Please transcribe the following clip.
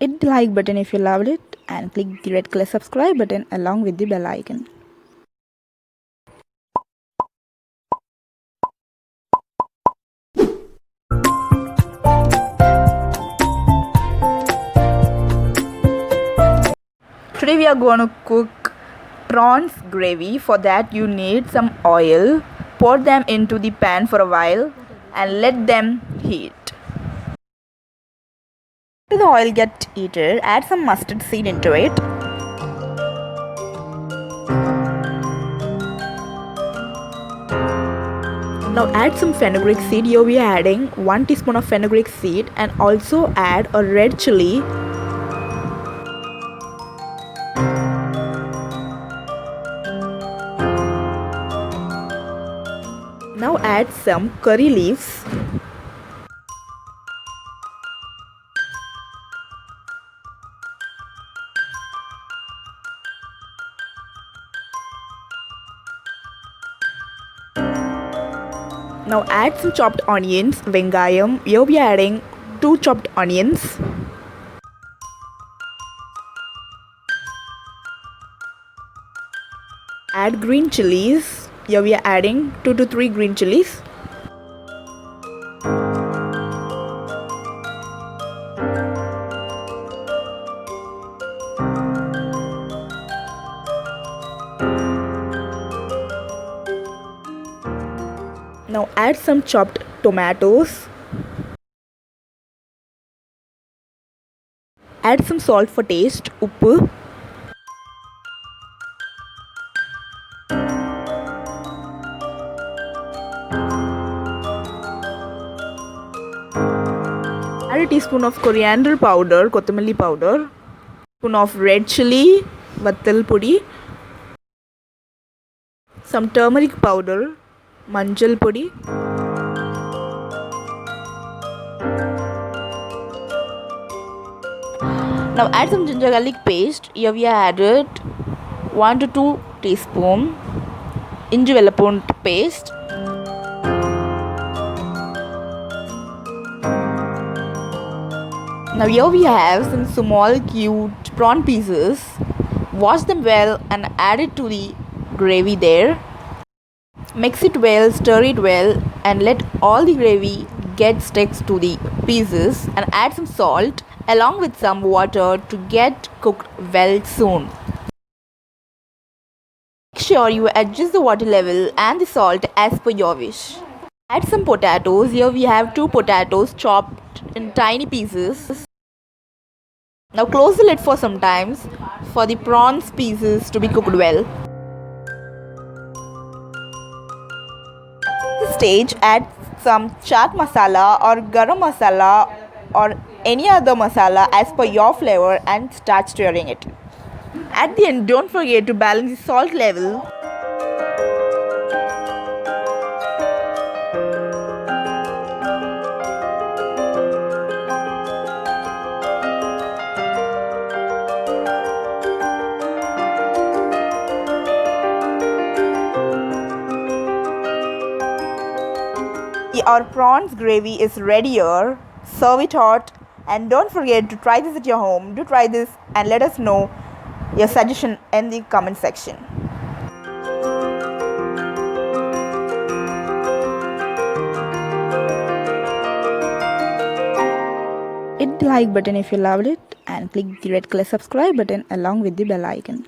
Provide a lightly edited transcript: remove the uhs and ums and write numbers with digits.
Hit the like button if you loved it and click the red color subscribe button along with the bell icon. Today we are going to cook prawns gravy. For that you need some oil. Pour them into the pan for a while and let them heat. After the oil gets heated, add some mustard seed into it. Now add some fenugreek seed. Here we are adding 1 teaspoon of fenugreek seed and also add a red chili. Now add some curry leaves. Now add some chopped onions, vengayam. Here we are adding 2 chopped onions. Add green chilies. Here we are adding 2 to 3 green chilies. Now add some chopped tomatoes. Add some salt for taste, uppu. Add a teaspoon of coriander powder, kothumali powder, spoon of red chili, vattal podi, some turmeric powder, manjal podi, now add some ginger garlic paste. Here we have added 1 to 2 teaspoon inji vellapundu paste. Now here we have some small cute prawn pieces. Wash them well and add it to the gravy there. Mix it well, stir it well and let all the gravy get sticks to the pieces and add some salt along with some water to get cooked well soon. Make sure you adjust the water level and the salt as per your wish. Add some potatoes. Here we have 2 potatoes chopped in tiny pieces. Now close the lid for some time for the prawns pieces to be cooked well. At this stage, add some chaat masala or garam masala or any other masala as per your flavor and start stirring it. At the end, don't forget to balance the salt level. Our prawns gravy is ready here. Serve it hot and don't forget to try this at your home. Do try this and let us know your suggestion in the comment section. Hit the like button if you loved it and click the red color subscribe button along with the bell icon.